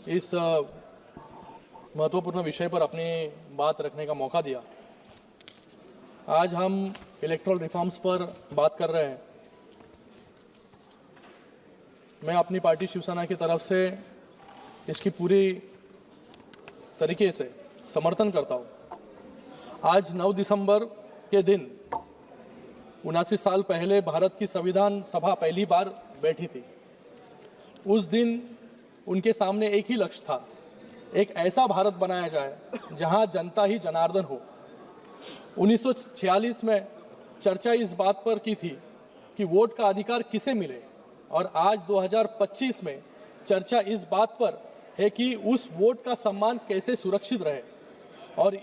इस महत्वपूर्ण विषय पर अपनी बात रखने का मौका दिया। आज हम इलेक्टोरल रिफॉर्म्स पर बात कर रहे हैं। मैं अपनी पार्टी शिवसेना की तरफ से इसकी पूरी तरीके से समर्थन करता हूँ। आज 9 दिसंबर के दिन 79 साल पहले भारत की संविधान सभा पहली बार बैठी थी। उस दिन उनके सामने एक ही लक्ष्य था, एक ऐसा भारत बनाया जाए जहां जनता ही जनार्दन हो। 1946 में चर्चा इस बात पर की थी कि वोट का अधिकार किसे मिले, और आज 2025 में चर्चा इस बात पर है कि उस वोट का सम्मान कैसे सुरक्षित रहे। और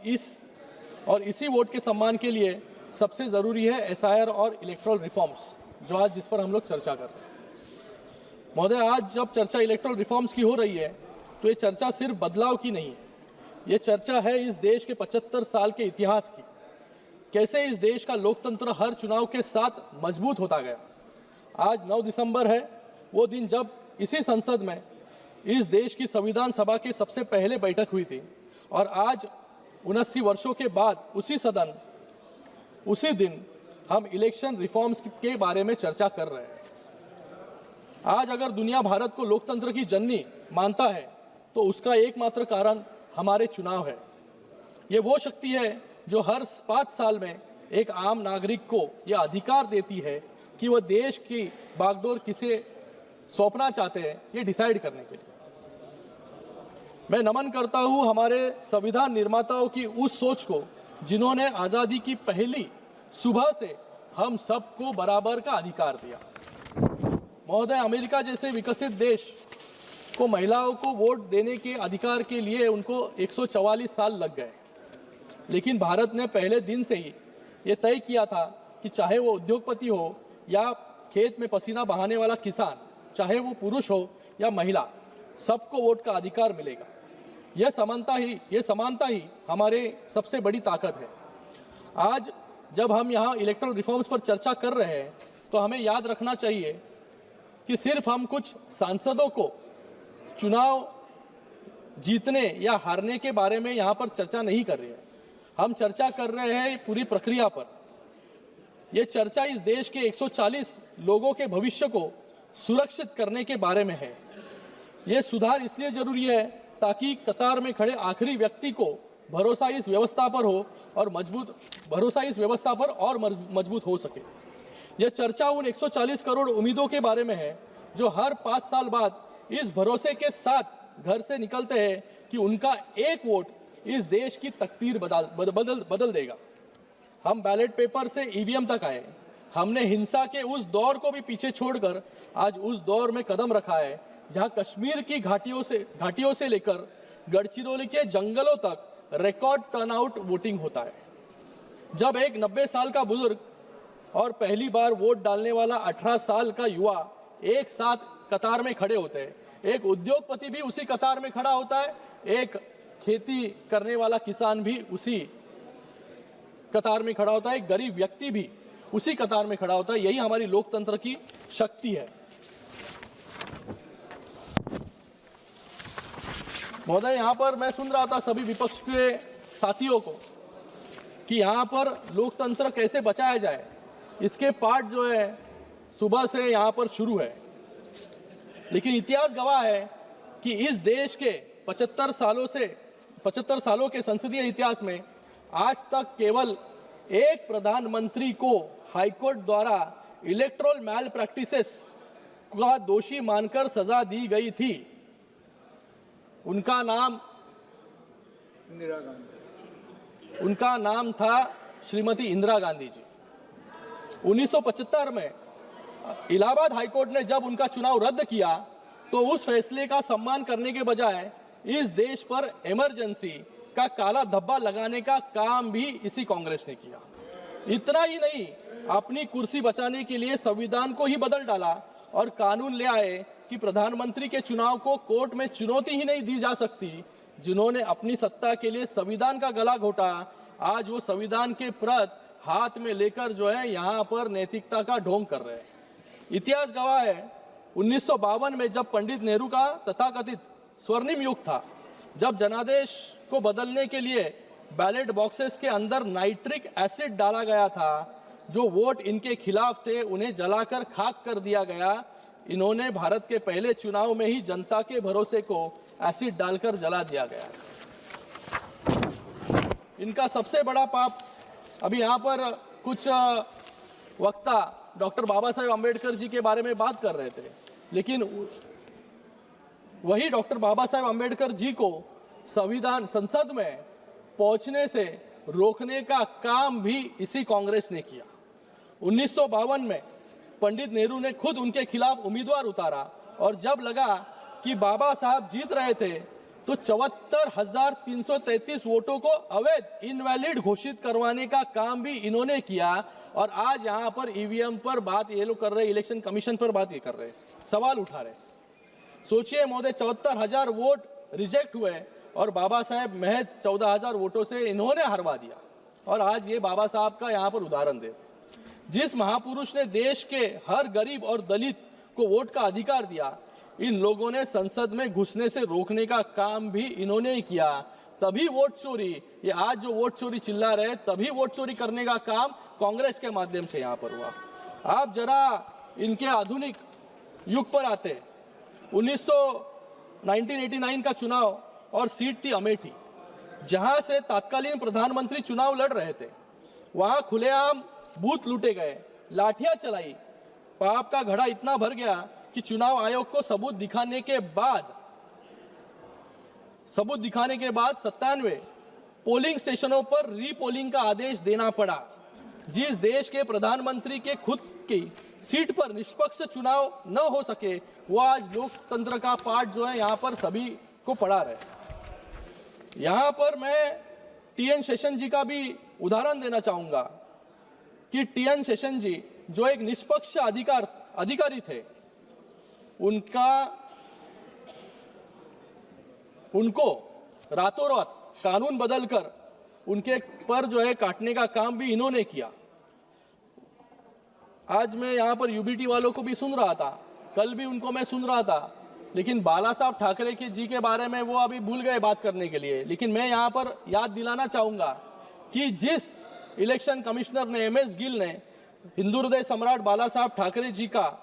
इसी वोट के सम्मान के लिए सबसे ज़रूरी है एसआईआर और इलेक्टोरल रिफॉर्म्स, जो आज जिस पर हम लोग चर्चा कर रहे हैं। महोदय, आज जब चर्चा इलेक्टोरल रिफॉर्म्स की हो रही है तो ये चर्चा सिर्फ बदलाव की नहीं है, ये चर्चा है इस देश के 75 साल के इतिहास की। कैसे इस देश का लोकतंत्र हर चुनाव के साथ मजबूत होता गया। आज 9 दिसंबर है वो दिन जब इसी संसद में इस देश की संविधान सभा की सबसे पहले बैठक हुई थी, और आज 79 वर्षों के बाद उसी दिन हम इलेक्शन रिफॉर्म्स के बारे में चर्चा कर रहे हैं। आज अगर दुनिया भारत को लोकतंत्र की जननी मानता है तो उसका एकमात्र कारण हमारे चुनाव है। ये वो शक्ति है जो हर 5 साल में एक आम नागरिक को यह अधिकार देती है कि वह देश की बागडोर किसे सौंपना चाहते हैं, ये डिसाइड करने के लिए। मैं नमन करता हूं हमारे संविधान निर्माताओं की उस सोच को जिन्होंने आज़ादी की पहली सुबह से हम सबको बराबर का अधिकार दिया। महोदय, अमेरिका जैसे विकसित देश को महिलाओं को वोट देने के अधिकार के लिए उनको 144 साल लग गए, लेकिन भारत ने पहले दिन से ही ये तय किया था कि चाहे वो उद्योगपति हो या खेत में पसीना बहाने वाला किसान, चाहे वो पुरुष हो या महिला, सबको वोट का अधिकार मिलेगा। यह समानता ही हमारे सबसे बड़ी ताकत है। आज जब हम यहाँ इलेक्टोरल रिफॉर्म्स पर चर्चा कर रहे हैं तो हमें याद रखना चाहिए कि सिर्फ हम कुछ सांसदों को चुनाव जीतने या हारने के बारे में यहाँ पर चर्चा नहीं कर रहे हैं, हम चर्चा कर रहे हैं पूरी प्रक्रिया पर। यह चर्चा इस देश के 140 लोगों के भविष्य को सुरक्षित करने के बारे में है। यह सुधार इसलिए जरूरी है ताकि कतार में खड़े आखिरी व्यक्ति को भरोसा इस व्यवस्था पर हो और मजबूत हो सके। यह चर्चा उन 140 करोड़ उम्मीदों के बारे में है जो हर 5 साल बाद इस भरोसे के साथ घर से निकलते हैं कि उनका एक वोट इस देश की तकदीर बदल देगा। हम बैलेट पेपर से ईवीएम तक आए। हमने हिंसा के उस दौर को भी पीछे छोड़कर आज उस दौर में कदम रखा है जहां कश्मीर की घाटियों से लेकर गढ़चिरौली के जंगलों तक रिकॉर्ड टर्नआउट वोटिंग होता है। जब एक 90 साल का बुजुर्ग और पहली बार वोट डालने वाला 18 साल का युवा एक साथ कतार में खड़े होते हैं, एक उद्योगपति भी उसी कतार में खड़ा होता है, एक खेती करने वाला किसान भी उसी कतार में खड़ा होता है, एक गरीब व्यक्ति भी उसी कतार में खड़ा होता है। यही हमारी लोकतंत्र की शक्ति है। महोदय, यहाँ पर मैं सुन रहा था सभी विपक्ष के साथियों को कि यहाँ पर लोकतंत्र कैसे बचाया जाए, इसके पाठ जो है सुबह से यहाँ पर शुरू है। लेकिन इतिहास गवाह है कि इस देश के 75 सालों के संसदीय इतिहास में आज तक केवल एक प्रधानमंत्री को हाईकोर्ट द्वारा इलेक्टोरल मैल प्रैक्टिसेस का दोषी मानकर सजा दी गई थी। उनका नाम था श्रीमती इंदिरा गांधी जी। 1975 में इलाहाबाद हाईकोर्ट ने जब उनका चुनाव रद्द किया तो उस फैसले का सम्मान करने के बजाय इस देश पर इमरजेंसी का काला धब्बा लगाने का काम भी इसी कांग्रेस ने किया। इतना ही नहीं, अपनी कुर्सी बचाने के लिए संविधान को ही बदल डाला और कानून ले आए कि प्रधानमंत्री के चुनाव को कोर्ट में चुनौती ही नहीं दी जा सकती। जिन्होंने अपनी सत्ता के लिए संविधान का गला घोटा, आज वो संविधान के प्रत हाथ में लेकर जो है यहाँ पर नैतिकता का ढोंग कर रहे हैं। इतिहास गवाह है 1952 में जब पंडित नेहरू का तथाकथित स्वर्णिम युग था, जब जनादेश को बदलने के लिए बैलेट बॉक्सेस के अंदर नाइट्रिक एसिड डाला गया था। जो वोट इनके खिलाफ थे उन्हें जलाकर खाक कर दिया गया। इन्होंने भारत के पहले चुनाव में ही जनता के भरोसे को एसिड डालकर जला दिया गया। इनका सबसे बड़ा पाप, अभी यहाँ पर कुछ वक्ता डॉक्टर बाबा साहेब अम्बेडकर जी के बारे में बात कर रहे थे, लेकिन वही डॉक्टर बाबा साहेब अम्बेडकर जी को संविधान संसद में पहुंचने से रोकने का काम भी इसी कांग्रेस ने किया। 1952 में पंडित नेहरू ने खुद उनके खिलाफ उम्मीदवार उतारा और जब लगा कि बाबा साहब जीत रहे थे तो 74,333 वोटों को अवैध इनवैलिड घोषित करवाने का काम भी इन्होंने किया। और आज यहाँ पर ईवीएम पर बात ये लोग कर रहे, इलेक्शन कमीशन पर बात ये कर रहे, सवाल उठा रहे। सोचिए महोदय, 74,000 वोट रिजेक्ट हुए और बाबा साहेब महज 14,000 वोटों से इन्होंने हरवा दिया। और आज ये बाबा साहब का यहाँ पर उदाहरण दे, जिस महापुरुष ने देश के हर गरीब और दलित को वोट का अधिकार दिया, इन लोगों ने संसद में घुसने से रोकने का काम भी इन्होंने ही किया। तभी वोट चोरी, ये आज जो वोट चोरी चिल्ला रहे, तभी वोट चोरी करने का काम कांग्रेस के माध्यम से यहाँ पर हुआ। आप जरा इनके आधुनिक युग पर आते। 1989 का चुनाव और सीट थी अमेठी, जहां से तत्कालीन प्रधानमंत्री चुनाव लड़ रहे थे। वहां खुलेआम बूथ लूटे गए, लाठियां चलाई, पाप का घड़ा इतना भर गया कि चुनाव आयोग को सबूत दिखाने के बाद 97 पोलिंग स्टेशनों पर रीपोलिंग का आदेश देना पड़ा। जिस देश के प्रधानमंत्री के खुद की सीट पर निष्पक्ष चुनाव न हो सके, वो आज लोकतंत्र का पाठ जो है यहाँ पर सभी को पढ़ा रहे। यहाँ पर मैं टीएन शेषन जी का भी उदाहरण देना चाहूंगा कि टीएन शेषन जी जो एक निष्पक्ष अधिकारी थे, उनको रातों रात कानून बदलकर उनके पर जो है काटने का काम भी इन्होंने किया। आज मैं यहाँ पर यूबीटी वालों को भी सुन रहा था, कल भी उनको मैं सुन रहा था, लेकिन बाला साहब ठाकरे के जी के बारे में वो अभी भूल गए बात करने के लिए। लेकिन मैं यहाँ पर याद दिलाना चाहूंगा कि जिस इलेक्शन कमिश्नर ने MS गिल ने हिंदू हृदय सम्राट बाला साहब ठाकरे जी का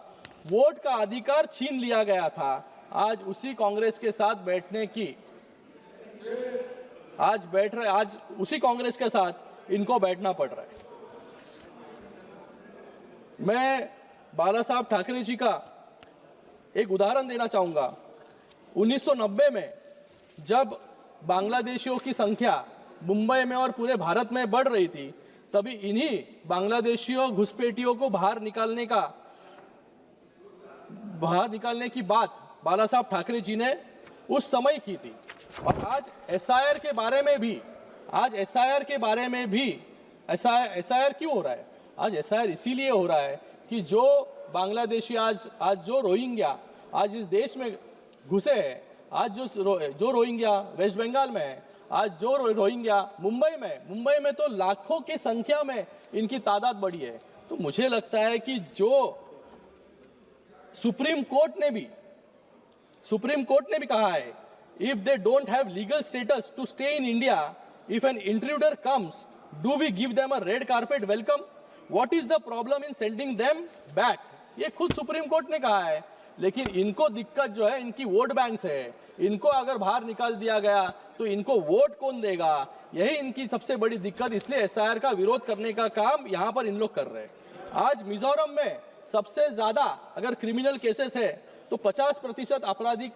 वोट का अधिकार छीन लिया गया था, आज उसी कांग्रेस के साथ बैठने की आज उसी कांग्रेस के साथ इनको बैठना पड़ रहा है। मैं बाला साहब ठाकरे जी का एक उदाहरण देना चाहूंगा। 1990 में जब बांग्लादेशियों की संख्या मुंबई में और पूरे भारत में बढ़ रही थी, तभी इन्हीं बांग्लादेशियों घुसपैठियों को बाहर निकालने की बात बाला साहब ठाकरे जी ने उस समय की थी। और आज SIR के बारे में भी SIR क्यों हो रहा है? आज SIR इसीलिए हो रहा है कि जो बांग्लादेशी आज जो रोहिंग्या आज इस देश में घुसे हैं, आज जो रोहिंग्या वेस्ट बंगाल में है, आज जो रोहिंग्या मुंबई में तो लाखों की संख्या में इनकी तादाद बढ़ी है। तो मुझे लगता है कि जो सुप्रीम कोर्ट ने भी कहा है, if they don't have legal status to stay in India, if an intruder comes, do we give them a red carpet welcome? What is the problem in sending them back? ये खुद supreme court ने कहा है। लेकिन इनको दिक्कत जो है इनकी वोट बैंक से है। इनको अगर बाहर निकाल दिया गया तो इनको वोट कौन देगा? यही इनकी सबसे बड़ी दिक्कत। इसलिए SIR का विरोध करने का काम यहाँ पर इन लोग कर रहे हैं। आज मिजोरम में सबसे ज्यादा अगर क्रिमिनल केसेस है तो 50% आपराधिक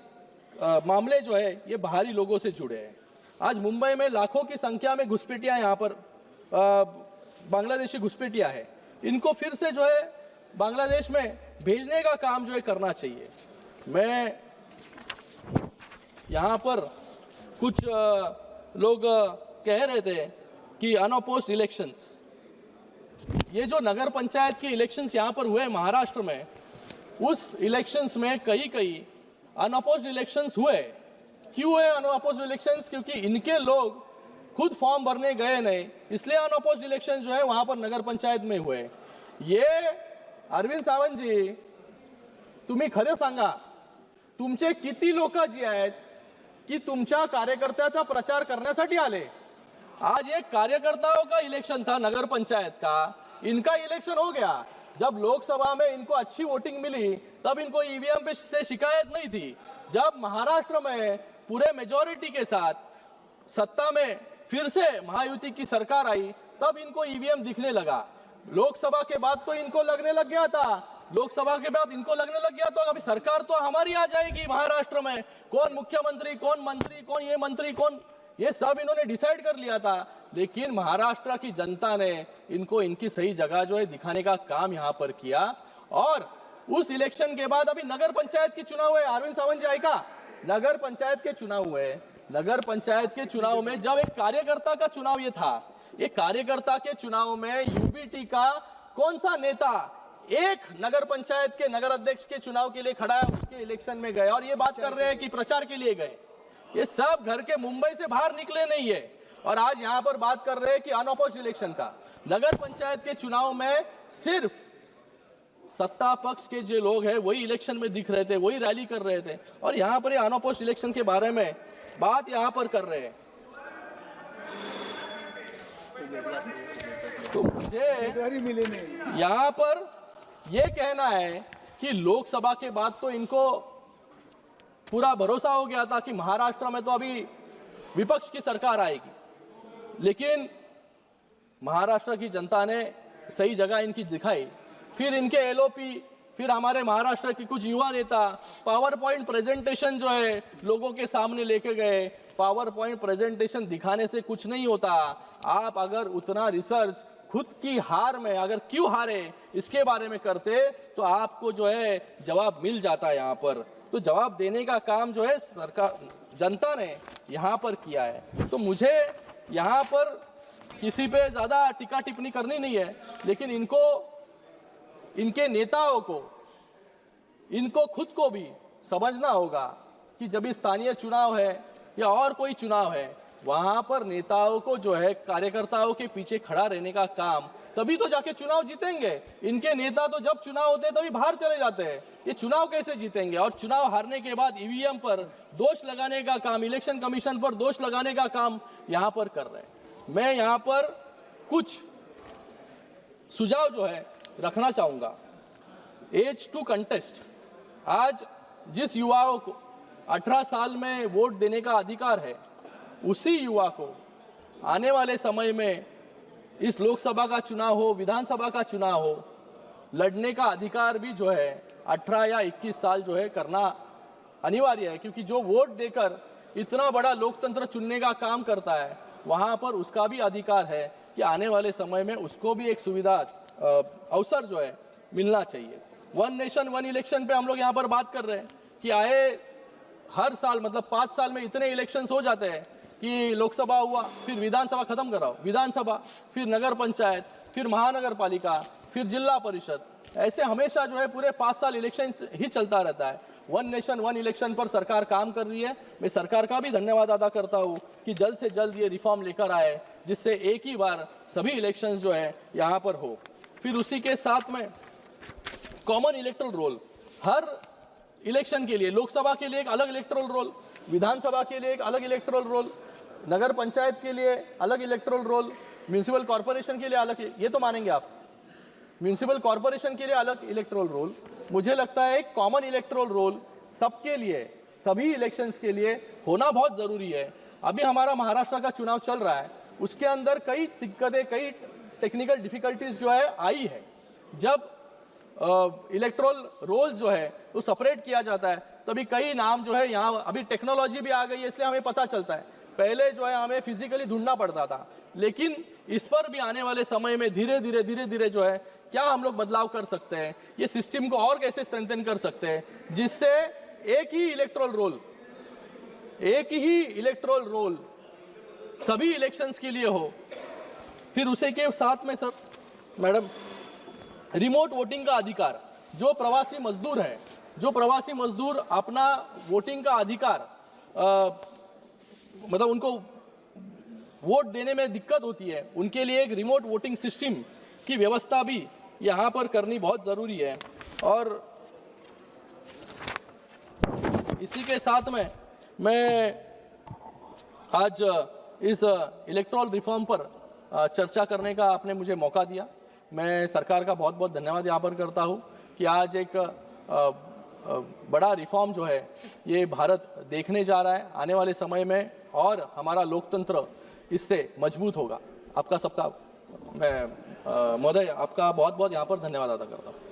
मामले जो है ये बाहरी लोगों से जुड़े हैं। आज मुंबई में लाखों की संख्या में घुसपैठियां यहाँ पर बांग्लादेशी घुसपैठियां है। इनको फिर से जो है बांग्लादेश में भेजने का काम जो है करना चाहिए। मैं यहाँ पर कुछ लोग कह रहे थे कि अनअपोज्ड इलेक्शंस, ये जो नगर पंचायत के इलेक्शंस यहाँ पर हुए महाराष्ट्र में, उस इलेक्शंस में कई अनअपोज्ड इलेक्शंस हुए। क्यों हुए अनअपोज्ड इलेक्शंस? क्योंकि इनके लोग खुद फॉर्म भरने गए नहीं, इसलिए अनअपोज्ड इलेक्शंस जो है वहां पर नगर पंचायत में हुए। ये अरविंद सावंत जी, तुम्ही खरं सांगा, तुमचे किती लोक जी आहेत की तुमच्या कार्यकर्त्याचा प्रचार करण्यासाठी आले। आज एक कार्यकर्ताओं का इलेक्शन था नगर पंचायत का, इनका इलेक्शन हो गया। जब लोकसभा में इनको अच्छी वोटिंग मिली तब इनको ईवीएम पे से शिकायत नहीं थी। जब महाराष्ट्र में पूरे मेजॉरिटी के साथ सत्ता में फिर से महायुति की सरकार आई तब इनको ईवीएम दिखने लगा। लोकसभा के बाद तो इनको लगने लग गया था, लोकसभा के बाद इनको लगने लग गया तो अभी सरकार तो हमारी आ जाएगी महाराष्ट्र में, कौन मुख्यमंत्री, कौन मंत्री, कौन ये मंत्री, कौन ये सब इन्होंने डिसाइड कर लिया था। लेकिन महाराष्ट्र की जनता ने इनको इनकी सही जगह जो है दिखाने का काम यहाँ पर किया। और उस इलेक्शन के बाद अभी नगर पंचायत के चुनाव हुए, अरविंद सावंत जी आएगा, नगर पंचायत के चुनाव हुए। नगर पंचायत के चुनाव में जब एक कार्यकर्ता का चुनाव ये था, ये कार्यकर्ता के चुनाव में यूबीटी का कौन सा नेता एक नगर पंचायत के नगर अध्यक्ष के चुनाव के लिए खड़ा है, उसके इलेक्शन में गए और ये बात कर रहे हैं कि प्रचार के लिए गए। ये सब घर के मुंबई से बाहर निकले नहीं है और आज यहाँ पर बात कर रहे हैं कि अनअपोज्ड इलेक्शन का। नगर पंचायत के चुनाव में सिर्फ सत्ता पक्ष के जो लोग हैं वही इलेक्शन में दिख रहे थे, वही रैली कर रहे थे और यहाँ पर ये अनअपोज्ड इलेक्शन के बारे में बात यहाँ पर कर रहे हैं। तो मुझे यहाँ पर यह कहना है कि लोकसभा के बाद तो इनको पूरा भरोसा हो गया था कि महाराष्ट्र में तो अभी विपक्ष की सरकार आएगी, लेकिन महाराष्ट्र की जनता ने सही जगह इनकी दिखाई। फिर इनके एलओपी, फिर हमारे महाराष्ट्र के कुछ युवा नेता पावर पॉइंट प्रेजेंटेशन जो है लोगों के सामने लेके गए। पावर पॉइंट प्रेजेंटेशन दिखाने से कुछ नहीं होता। आप अगर उतना रिसर्च खुद की हार में अगर क्यों हारे इसके बारे में करते तो आपको जो है जवाब मिल जाता है यहाँ पर। तो जवाब देने का काम जो है सरकार जनता ने यहाँ पर किया है। तो मुझे यहाँ पर किसी पे ज़्यादा टीका टिप्पणी करनी नहीं है, लेकिन इनको, इनके नेताओं को, इनको खुद को भी समझना होगा कि जब स्थानीय चुनाव है या और कोई चुनाव है, वहाँ पर नेताओं को जो है कार्यकर्ताओं के पीछे खड़ा रहने का काम, तभी तो जाके चुनाव जीतेंगे। इनके नेता तो जब चुनाव होते हैं तभी बाहर चले जाते हैं, ये चुनाव कैसे जीतेंगे। और चुनाव हारने के बाद ईवीएम पर दोष लगाने का काम, इलेक्शन कमीशन पर दोष लगाने का काम यहाँ पर कर रहे हैं। मैं यहाँ पर कुछ सुझाव जो है रखना चाहूँगा। एज टू कंटेस्ट, आज जिस युवाओं को 18 साल में वोट देने का अधिकार है, उसी युवा को आने वाले समय में इस लोकसभा का चुनाव हो, विधानसभा का चुनाव हो, लड़ने का अधिकार भी जो है 18 या 21 साल जो है करना अनिवार्य है। क्योंकि जो वोट देकर इतना बड़ा लोकतंत्र चुनने का काम करता है, वहाँ पर उसका भी अधिकार है कि आने वाले समय में उसको भी एक सुविधा, अवसर जो है मिलना चाहिए। वन नेशन वन इलेक्शन पे हम लोग यहाँ पर बात कर रहे हैं कि आए हर साल मतलब 5 साल में इतने इलेक्शंस हो जाते हैं कि लोकसभा हुआ, फिर विधानसभा खत्म कराओ, विधानसभा, फिर नगर पंचायत, फिर महानगर पालिका, फिर जिला परिषद, ऐसे हमेशा जो है पूरे 5 साल इलेक्शन ही चलता रहता है। वन नेशन वन इलेक्शन पर सरकार काम कर रही है। मैं सरकार का भी धन्यवाद अदा करता हूँ कि जल्द से जल्द ये रिफॉर्म लेकर आए, जिससे एक ही बार सभी इलेक्शंस जो है यहाँ पर हो। फिर उसी के साथ में कॉमन इलेक्टोरल रोल, हर इलेक्शन के लिए, लोकसभा के लिए एक अलग इलेक्टोरल रोल, विधानसभा के लिए एक अलग इलेक्टोरल रोल, नगर पंचायत के लिए अलग इलेक्टोरल रोल, म्यूनिसिपल कॉर्पोरेशन के लिए अलग, ये तो मानेंगे आप, म्यूनिसिपल कॉर्पोरेशन के लिए अलग इलेक्टोरल रोल। मुझे लगता है एक कॉमन इलेक्टोरल रोल सबके लिए, सभी इलेक्शंस के लिए होना बहुत ज़रूरी है। अभी हमारा महाराष्ट्र का चुनाव चल रहा है, उसके अंदर कई दिक्कतें, कई टेक्निकल डिफिकल्टीज जो है आई है। जब इलेक्टोरल रोल जो है वो सेपरेट किया जाता है, तभी कई नाम जो है, यहाँ अभी टेक्नोलॉजी भी आ गई है इसलिए हमें पता चलता है। पहले जो है हमें फिजिकली ढूंढना पड़ता था, लेकिन इस पर भी आने वाले समय में धीरे धीरे जो है क्या हम लोग बदलाव कर सकते हैं, ये सिस्टम को और कैसे स्ट्रेंथन कर सकते हैं, जिससे एक ही इलेक्टोरल रोल सभी इलेक्शंस के लिए हो। फिर उसी के साथ में सर मैडम, रिमोट वोटिंग का अधिकार, जो प्रवासी मजदूर है, जो प्रवासी मजदूर अपना वोटिंग का अधिकार मतलब उनको वोट देने में दिक्कत होती है, उनके लिए एक रिमोट वोटिंग सिस्टम की व्यवस्था भी यहाँ पर करनी बहुत ज़रूरी है। और इसी के साथ में मैं आज इस इलेक्टोरल रिफॉर्म पर चर्चा करने का आपने मुझे मौका दिया। मैं सरकार का बहुत बहुत धन्यवाद यहाँ पर करता हूँ कि आज एक बड़ा रिफॉर्म जो है ये भारत देखने जा रहा है आने वाले समय में, और हमारा लोकतंत्र इससे मजबूत होगा। आपका सबका मैं महोदय आपका बहुत बहुत यहाँ पर धन्यवाद अदा करता हूँ।